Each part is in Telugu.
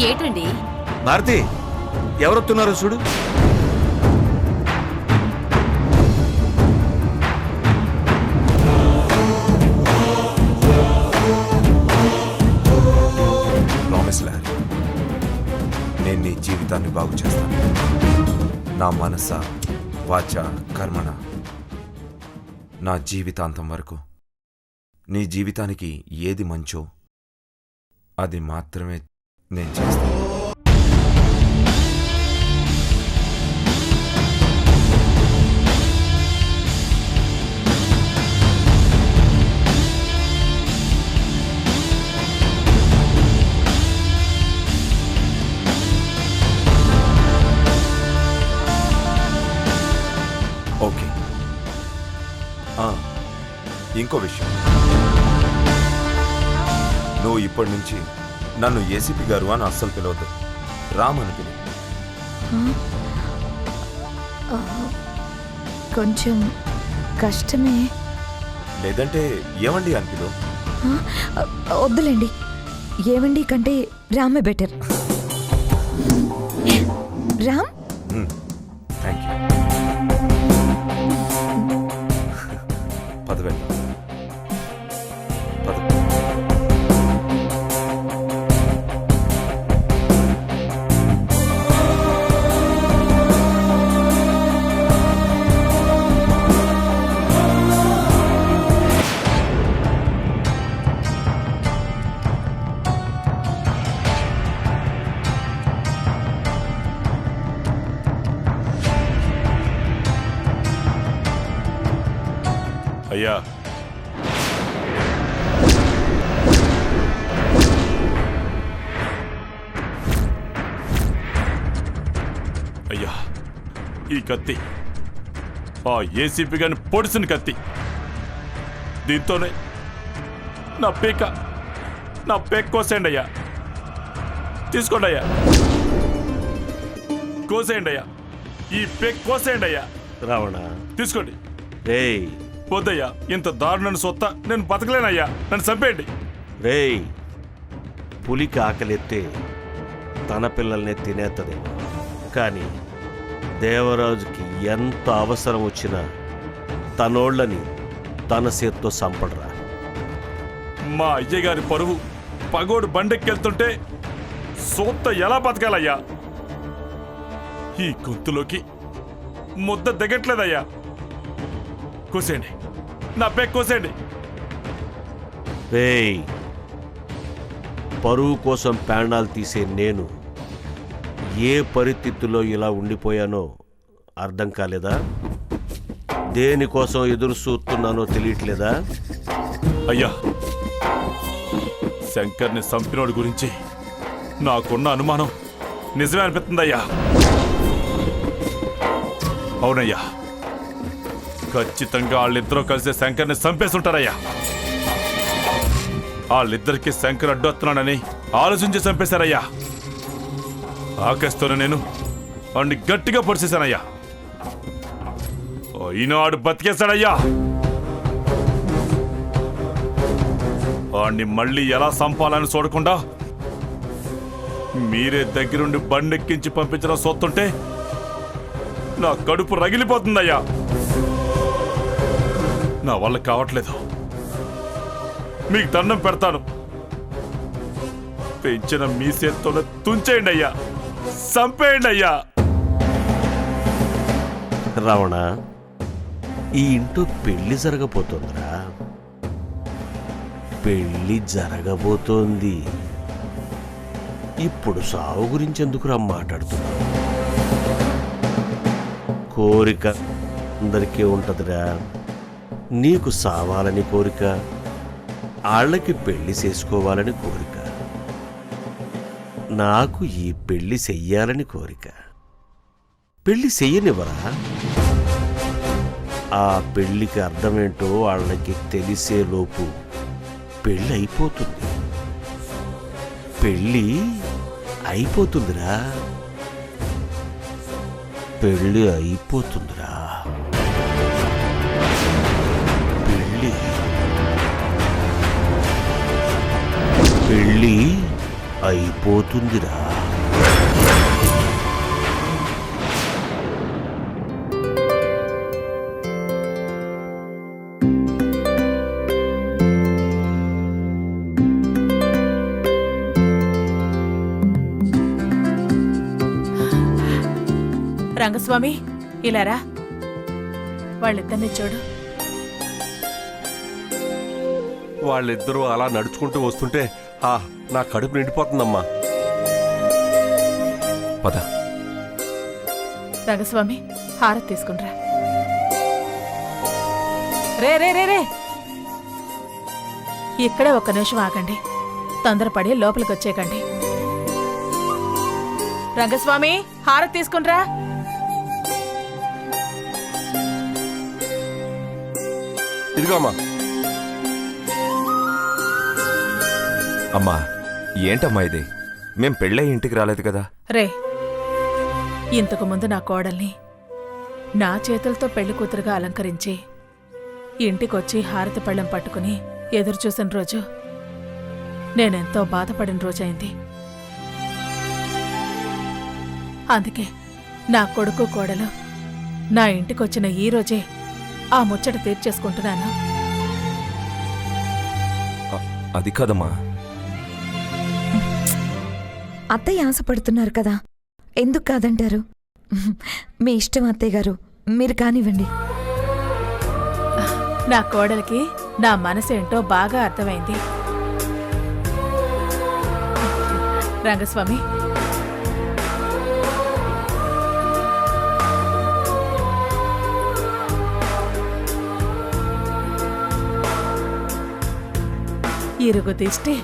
ఏటండి? భారతి, ఎవరొస్తున్నారో చూడు. ప్రామిస్ ల్యాండ్, నేను నీ జీవితాన్ని బాగు చేస్తాను. నా మనస, వాచ, కర్మణ, నా జీవితాంతం వరకు నీ జీవితానికి ఏది మంచో అది మాత్రమే నేను చేస్తాను. ఓకే. ఇంకో విషయం, నువ్వు ఇప్పటి నుంచి నన్ను ఏసీపీ గారు అని అస్సలు పిలవద్దు, రామ్ అని పిలువు. కొంచెం కష్టమే. లేదంటే ఏమండి అని పిలువు. వద్దులేండి, ఏమండి కంటే రామే బెటర్. రామ్. Thank you. పదవేండి. అయ్యా, అయ్యా, ఈ కత్తి ఆ ఏసీపీ గారిని పొడిసిన కత్తి. దీంతోనే నా పేక కోసేయండి అయ్యా. తీసుకోండి అయ్యా, కోసేయండి అయ్యా. ఈ పేక కోసేయండి అయ్యా. రావణ, తీసుకోండి. రేయ్ వద్దయ్యా, ఇంత దారుణాన్ని సొత్త నేను బతకలేనయ్యా. నన్ను చంపేయండి. రేయ్, పులికి ఆకలిస్తే తన పిల్లల్ని తినేత్తదేమో, కానీ దేవరాజుకి ఎంత అవసరం వచ్చినా తనోళ్ళని తన చేత్తో చంపడరా. మా అయ్యగారి పరువు పగోడు బండెక్కెళ్తుంటే సొత్త ఎలా బతకాలయ్యా? ఈ గొంతులోకి ముద్ద దిగట్లేదయ్యా. కోసేయండి, నా పేక కోసేయండి. రేయ్, పరువు కోసం ప్రాణాలు తీసే నేను ఏ పరిస్థితుల్లో ఇలా ఉండిపోయానో అర్థం కాలేదా? దేనికోసం ఎదురు చూస్తున్నానో తెలియట్లేదా? అయ్యా, శంకర్ని చంపినోడి గురించి నాకున్న అనుమానం నిజమే అనిపిస్తుందయ్యా. అవునయ్యా, ఖచ్చితంగా వాళ్ళిద్దరూ కలిసి శంకర్ని చంపేస్తుంటారయ్యా. వాళ్ళిద్దరికి శంకర్ అడ్డొస్తున్నాడని ఆలోచించి చంపేశారయ్యా. ఆకస్తోనే నేను వాడిని గట్టిగా పొడిచేశానయ్యా. ఈనాడు బతికేశాడయ్యా. వాడిని మళ్ళీ ఎలా చంపాలని చూడకుండా మీరే దగ్గరుండి బండెక్కించి పంపించడం సొత్తుంటే నా కడుపు రగిలిపోతుందయ్యా. నా వల్ల కావట్లేదు. మీకు దండం పెడతాను, పెంచిన మీ చేత్తోనే తుంచేయండి అయ్యా, చంపేయండి అయ్యా. రావణ, ఈ ఇంట్లో పెళ్లి జరగబోతోందిరా. పెళ్లి జరగబోతోంది. ఇప్పుడు సావు గురించి ఎందుకురా మాట్లాడుతున్నావు? కోరిక అందరికీ ఉంటదిరా. నీకు సావాలని కోరిక, వాళ్ళకి పెళ్లి చేసుకోవాలని కోరిక, నాకు ఈ పెళ్లి చెయ్యాలని కోరిక. పెళ్లి చెయ్యనివ్వరా? ఆ పెళ్లికి అర్థమేంటో వాళ్ళకి తెలిసేలోపు పెళ్ళి అయిపోతుంది. పెళ్ళి అయిపోతుందిరా. పెళ్ళి అయిపోతుందిరా. పెళ్ళి అయిపోతుందిరా. రంగస్వామి ఇలారా, వాళ్ళిద్దరిని చూడు. వాళ్ళిద్దరూ అలా నడుచుకుంటూ వస్తుంటే నా కడుపు నిండిపోతుందమ్మా. పద. రంగస్వామి హారతి తీసుకుండ్రా. రే రే రే రే ఇక్కడే ఒక్క నిమిషం ఆగండి, తొందరపడి లోపలికి వచ్చేకండి. రంగస్వామి హారతి తీసుకుండ్రా. ఇదిగో అమ్మా. అమ్మా, ఏంటమ్మా ఇది? మేం పెళ్ళై ఇంటికి రాలేదు కదా. రే, ఇంతకు ముందు నా కోడల్ని నా చేతులతో పెళ్లి కూతురుగా అలంకరించి ఇంటికొచ్చి హారతి పళ్ళెం పట్టుకుని ఎదురుచూసిన రోజు నేనెంతో బాధపడిన రోజైంది. అందుకే నా కొడుకు కోడలు నా ఇంటికొచ్చిన ఈ రోజే ఆ ముచ్చట తీర్చేసుకుంటున్నాను. అది కాదమ్మా. అత్తయ్య ఆశపడుతున్నారు కదా, ఎందుకు కాదంటారు? మీ ఇష్టం అత్తయ్య గారు, మీరు కానివ్వండి. నా కోడలికి నా మనసేంటో బాగా అర్థమైంది. రంగస్వామి, ఇరుగు దిష్టి,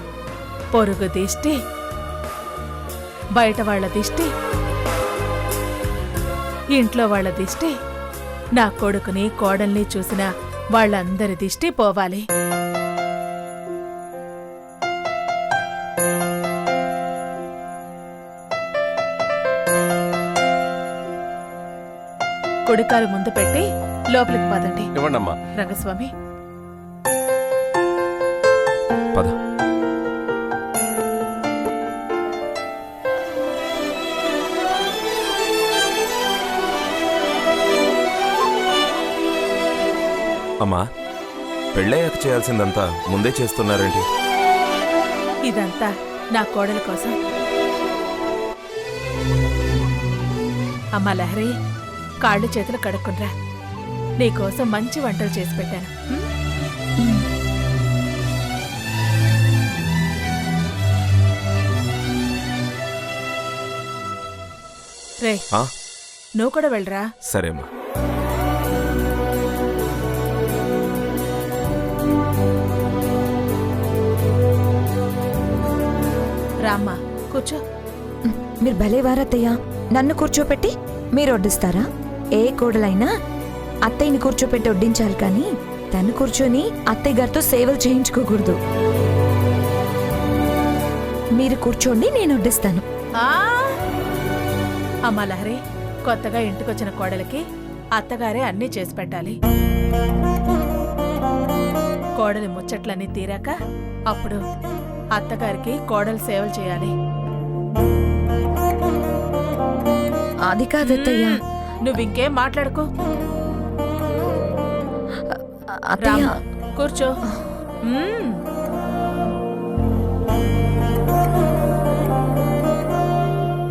పొరుగు దిష్టి, బయట వాళ్ళ దిష్టి, ఇంట్లో వాళ్ళ దిష్టి, నా కొడుకుని కోడల్ని చూసిన వాళ్ళందరి దిష్టి పోవాలి. కుడికాలు ముందు పెట్టి లోపలికి పదండి. ఇవ్వండమ్మా. రంగస్వామి పద. అమ్మా, పెళ్ళయ్యాక చేయాల్సిందంతా ముందే చేస్తున్నారేంటి? ఇదంతా నా కోడల కోసం. అమ్మా లహరి, కాళ్ళు చేతులు కడుక్కునరా. నీకోసం మంచి వంటలు చేసి పెట్టాను. రే, నువ్వు కూడా వెళ్ళరా. సరేమ్మా. రామ్మా, కూర్చో. మీరు భలేవారత్తయ్య, నన్ను కూర్చోపెట్టి మీరు వడ్డిస్తారా? ఏ కోడలైనా అత్తయ్యని కూర్చోపెట్టి వడ్డించాలి, కానీ తను కూర్చొని అత్తయ్య గారితో సేవలు చేయించుకోకూడదు. మీరు కూర్చోండి, నేను వడ్డిస్తాను. అమ్మా లహరి, కొత్తగా ఇంటికొచ్చిన కోడలికి అత్తగారే అన్నీ చేసి పెట్టాలి. కోడలి ముచ్చట్లన్నీ తీరాక అప్పుడు అత్తగారికి కోడలు సేవలు చేయాలి. అది కాదత్తయ్య. నువ్వింకేం మాట్లాడుకో. అత్తయ్య, కూర్చో.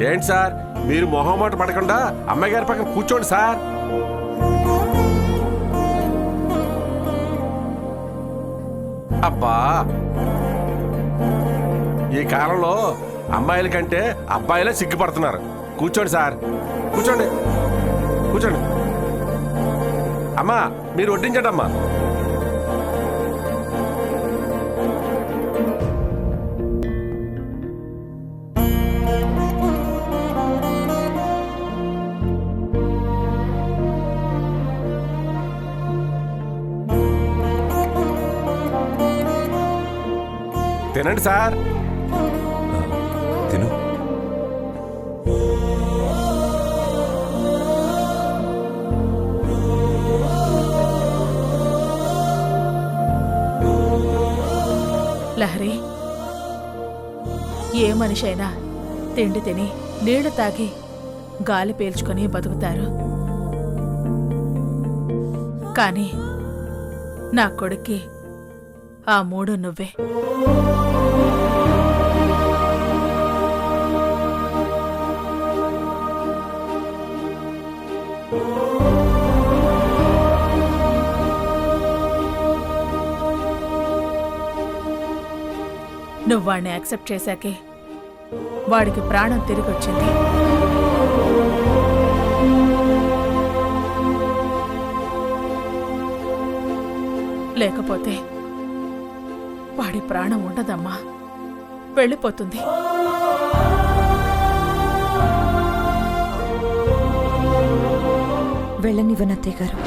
ఏంటి సార్, మీరు మొహమాట పడకుండా అమ్మాయి గారి పక్కన కూర్చోండి సార్. అబ్బా, ఈ కాలంలో అమ్మాయిల కంటే అబ్బాయిలే సిగ్గుపడుతున్నారు. కూర్చోండి సార్, కూర్చోండి, కూర్చోండి. అమ్మా, మీరు వడ్డించండి అమ్మా. తినండి సార్. తిను. లహరి, ఏమని మనిషి అయినా తిండి తిని నీళ్లు తాగి గాలి పీల్చుకొని బతుకుతారు. కాని నా కొడుక్కి ఆ మూడు నువ్వే. నువ్వు వాడిని యాక్సెప్ట్ చేశాకే వాడికి ప్రాణం తిరిగొచ్చింది. లేకపోతే వాడి ప్రాణం ఉండదమ్మా, వెళ్ళిపోతుంది. వెళ్ళనివ్వనత్తయ్య గారు.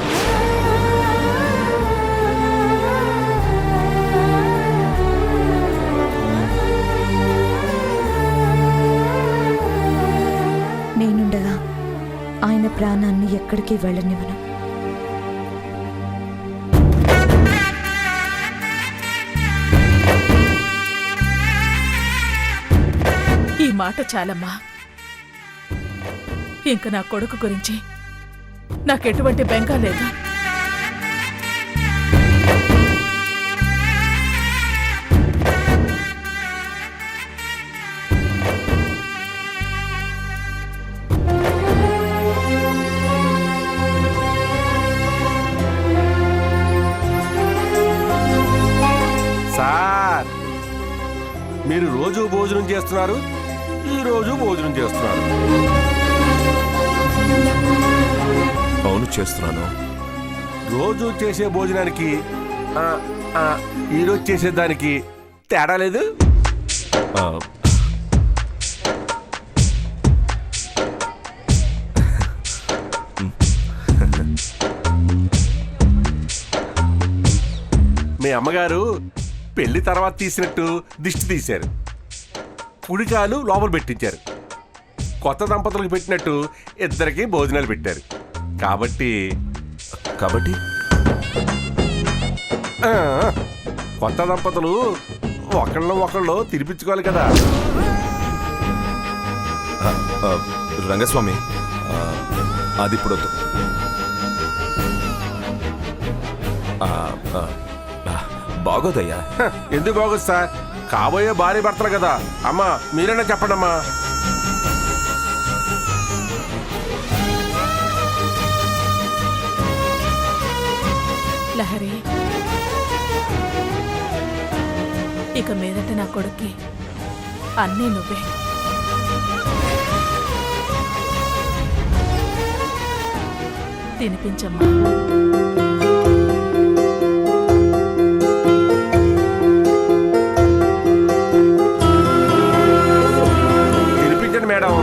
నేనుండగా ఆయన ప్రాణాన్ని ఎక్కడికి వెళ్ళనివ్వను. ఈ మాట చాలమ్మా. ఇంక నా కొడుకు గురించి నాకెటువంటి బెంగ లేదు. సార్, మీరు రోజు భోజనం చేస్తున్నారు, ఈ రోజు భోజనం చేస్తున్నారు. అవును, చేస్తున్నాను. రోజు చేసే భోజనానికి ఈరోజు చేసేదానికి తేడా లేదు. ఆ, మీ అమ్మగారు పెళ్లి తర్వాత తీసినట్టు దిష్టి తీశారు, కుడికాలు లోపల పెట్టించారు. కొత్త దంపతులకు పెట్టినట్టు ఇద్దరికి భోజనాలు పెట్టారు. కాబట్టి కొత్త దంపతులు ఒకళ్ళు తినిపించుకోవాలి కదా. రంగస్వామి, అది ఇప్పుడు వద్దు. బాగోదయ్యా. ఎందుకు బాగోదు సార్? కాబోయే భార్య భర్తలు కదా. అమ్మా, మీరైనా చెప్పండి అమ్మా. లహరి, ఇక మీదట నా కొడుక్కి అన్నీ నువ్వే. తినిపించమ్మా. తినిపించండి మేడం.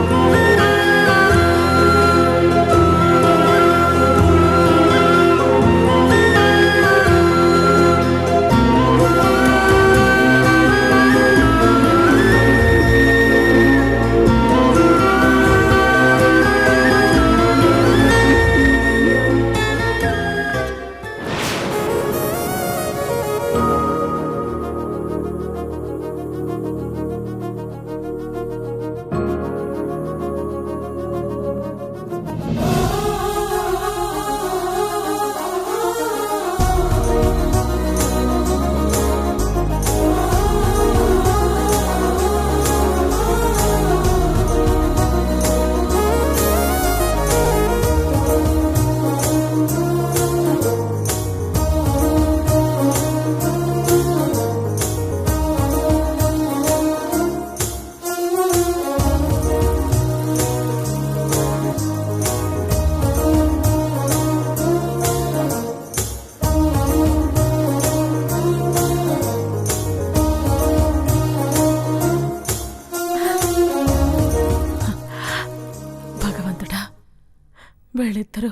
వీళ్ళిద్దరూ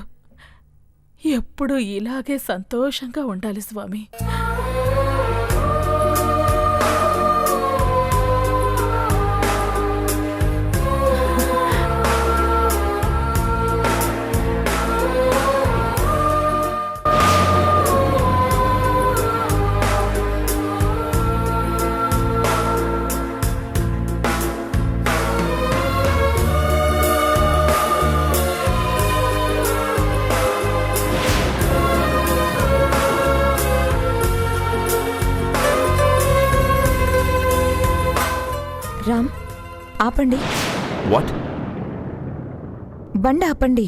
ఎప్పుడూ ఇలాగే సంతోషంగా ఉండాలి స్వామి. ఆపండి. వాట్? బండి ఆపండి.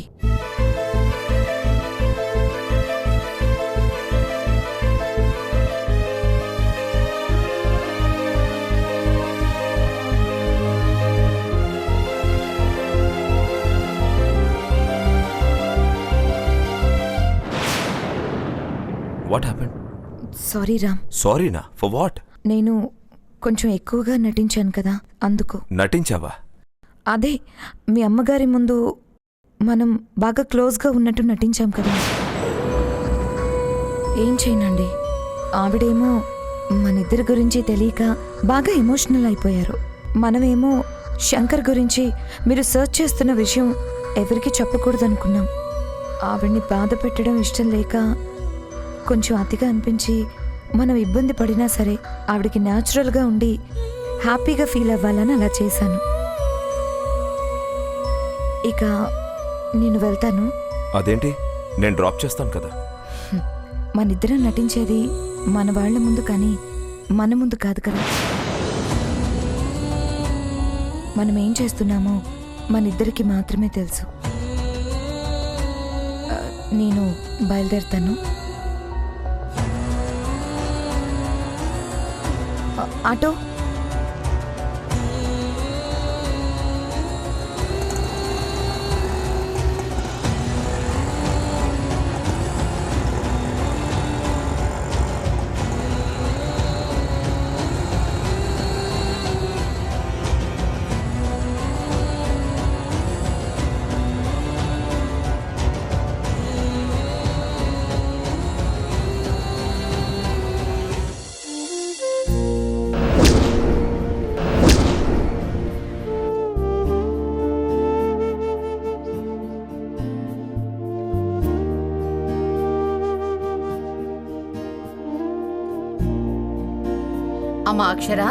What happened? సారీ రామ్, సారీనా? For what? నేను కొంచెం ఎక్కువగా నటించాను కదా, అందుకు. నటించావా? అదే మీ అమ్మగారి ముందు మనం బాగా క్లోజ్గా ఉన్నట్టు నటించాం కదా. ఏం చేయనండి, ఆవిడేమో మనిద్దరి గురించి తెలియక బాగా ఎమోషనల్ అయిపోయారు. మనమేమో శంకర్ గురించి మీరు సర్చ్ చేస్తున్న విషయం ఎవరికి చెప్పకూడదనుకున్నాం. ఆవిడ్ని బాధ పెట్టడం ఇష్టం లేక కొంచెం అతిగా అనిపించి మనం ఇబ్బంది పడినా సరే ఆవిడికి న్యాచురల్గా ఉండి హ్యాపీగా ఫీల్ అవ్వాలని అలా చేశాను. ఇక నేను వెళ్తాను. అదేంటి? నేను డ్రాప్ చేస్తాను కదా. మనిద్దరం నటించేది మన వాళ్ళ ముందు కానీ మన ముందు కాదు కదా. మనం ఏం చేస్తున్నామో మనిద్దరికి మాత్రమే తెలుసు. నేను బయలుదేరుతాను. ఆటో. అమ్మా అక్షర,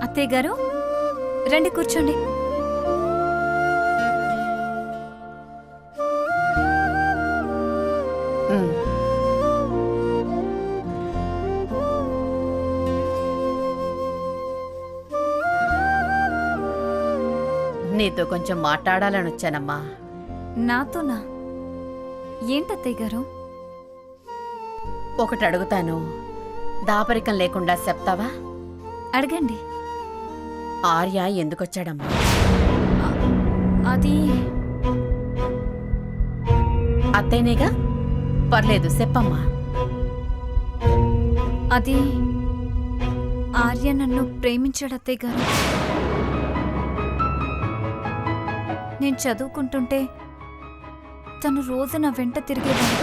అత్తయ్య గారు రండి కూర్చోండి. నీతో కొంచెం మాట్లాడాలని వచ్చానమ్మా. నాతోనా? ఏంటత్తయ్య గారు? ఒకటి అడుగుతాను, దాపరికం లేకుండా చెప్తావా? అడగండి. ఆర్య ఎందుకొచ్చాడమ్మా? అది అత్తయ్యనేగా, పర్లేదు చెప్పమ్మా. అది ఆర్య నన్ను ప్రేమించాడు అత్తయ్య గారు. నేను చదువుకుంటుంటే తను రోజు నా వెంట తిరిగేవాడు.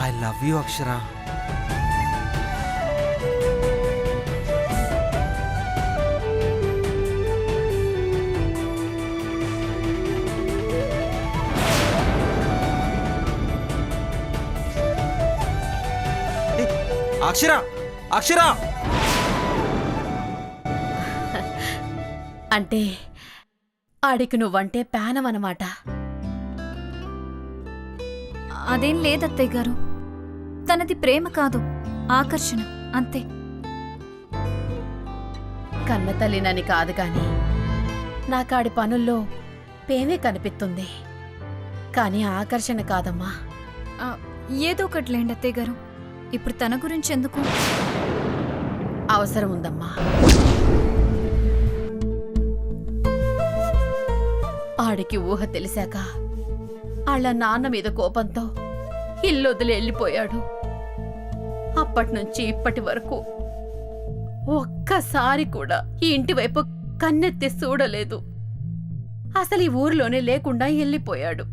I love you, Akshara. అక్షర, అక్షర! అంటే ఆడికి నువ్వంటే ప్రాణం అన్నమాట. అదేం లేదత్తయ్య గారు, తనది ప్రేమ కాదు, ఆకర్షణ అంతే. కన్నతల్లినని కాదు కాని నాకాడి పనుల్లో ప్రేమే కనిపిస్తుంది, కానీ ఆకర్షణ కాదమ్మా. ఏదో ఒకటి లేండి అత్తయ్య గారు, ఇప్పుడు తన గురించి ఎందుకు? అవసరం ఉందమ్మా. ఆడికి ఊహ తెలిసాక వాళ్ళ నాన్న మీద కోపంతో ఇల్లొదిలి వెళ్ళిపోయాడు. అప్పటినుంచి ఇప్పటి వరకు ఒక్కసారి కూడా ఈ ఇంటి వైపు కన్నెత్తి చూడలేదు. అసలు ఈ ఊరిలోనే లేకుండా వెళ్ళిపోయాడు.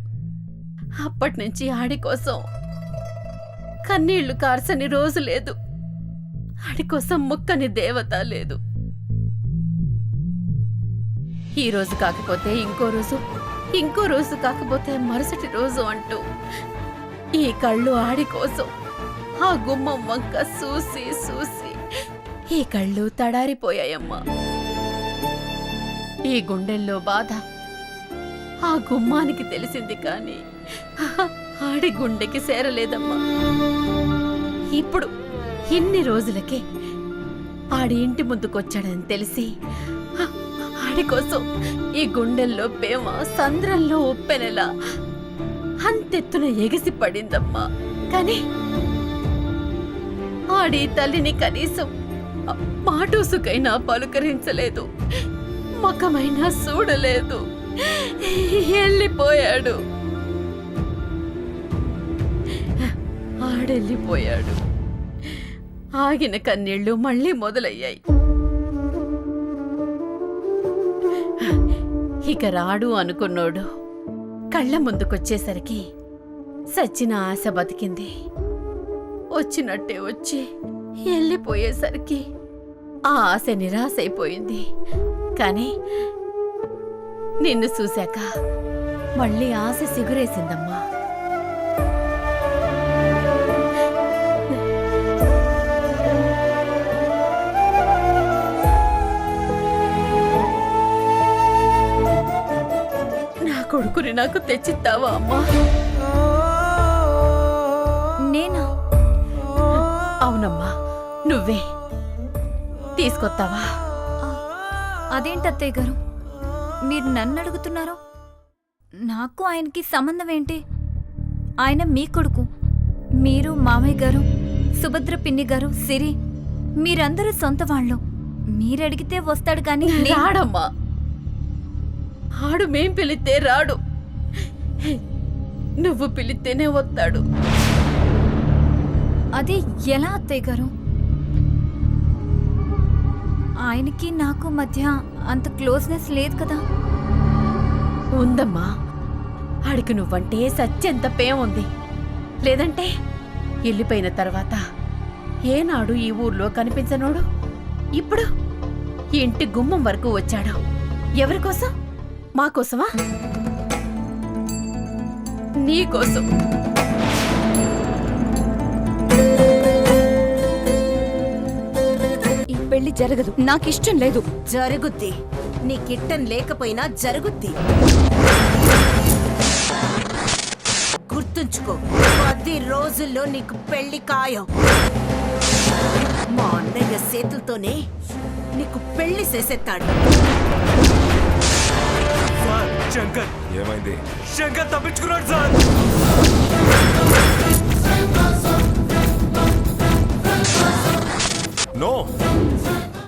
అప్పటినుంచి ఆడి కోసం కన్నీళ్లు కార్చని రోజు లేదు, ఆడి కోసం ముక్కని దేవత లేదు. ఈ రోజు కాకపోతే ఇంకో రోజు ఇంకో రోజు కాకపోతే మరుసటి రోజు అంటూ ఈ కళ్ళు ఆడి కోసం ఆ గుమ్మం వంక చూసి చూసి ఈ కళ్ళు తడారిపోయాయమ్మా. ఈ గుండెల్లో బాధ ఆ గుమ్మానికి తెలిసింది కానీ ఆడి గుండెకి చేరలేదమ్మా. ఇప్పుడు ఇన్ని రోజులకే ఆడి ఇంటి ముందుకొచ్చాడని తెలిసి ఆడి కోసం ఈ గుండెల్లో ప్రేమ సంద్రంలో ఉప్పెనెలా అంతెత్తున ఎగిసి పడిందమ్మా. కానీ ఆడి తల్లిని కనీసం మాటూసుకైనా పలుకరించలేదు, ముఖమైనా చూడలేదు, వెళ్ళిపోయాడు. ఆడెళ్ళిపోయాడు. ఆగిన కన్నీళ్లు మళ్ళీ మొదలయ్యాయి. ఇక రాడు అనుకున్నోడు కళ్ళ ముందుకొచ్చేసరికి సచ్చిన ఆశ బతికింది. వచ్చినట్టే వచ్చి వెళ్ళిపోయేసరికి ఆ ఆశ నిరాశైపోయింది. కానీ నిన్ను చూశాక మళ్ళీ ఆశ సిగురేసిందమ్మా. నా కొడుకుని నాకు తెచ్చిస్తావా అమ్మా? నేనా? అవునమ్మా, నువ్వే తీసుకొస్తావా? అదేంటి అత్తయ్య గారు, మీరు నన్ను అడుగుతున్నారు? నాకు ఆయనకి సంబంధం ఏంటి? ఆయన మీ కొడుకు. మీరు, మామయ్య గారు, సుభద్ర పిన్ని గారు, సిరి మీరందరూ సొంత వాళ్ళు. మీరడిగితే వస్తాడు కానీ రాడమ్మా. ఆడు మేం పిలిస్తే రాడు, నువ్వు పిలిస్తేనే వస్తాడు. అది ఎలా అత్తయ్య గారు? ఆయనకి నాకు మధ్య అంత క్లోజ్నెస్ లేదు కదా. ఉందమ్మా, ఆడికి నువ్వంటే సత్యంత ప్రేమ ఉంది. లేదంటే వెళ్ళిపోయిన తర్వాత ఏనాడు ఈ ఊర్లో కనిపించనోడు ఇప్పుడు ఈ ఇంటి గుమ్మం వరకు వచ్చాడు. ఎవరి కోసం? మా కోసమా? నీ కోసం. ఈ పెళ్లి జరగదు, నాకిష్టం లేదు. జరుగుద్ది. నీకిట్టం లేకపోయినా జరుగుద్ది. గుర్తుంచుకో, 10 రోజుల్లో నీకు పెళ్లి ఖాయం. మా అన్నయ్య చేతులతోనే నీకు పెళ్లి చేసేస్తాడు. శంకర్ ఏమైంది? శంకర్ తప్పించుకున్నాడు సార్.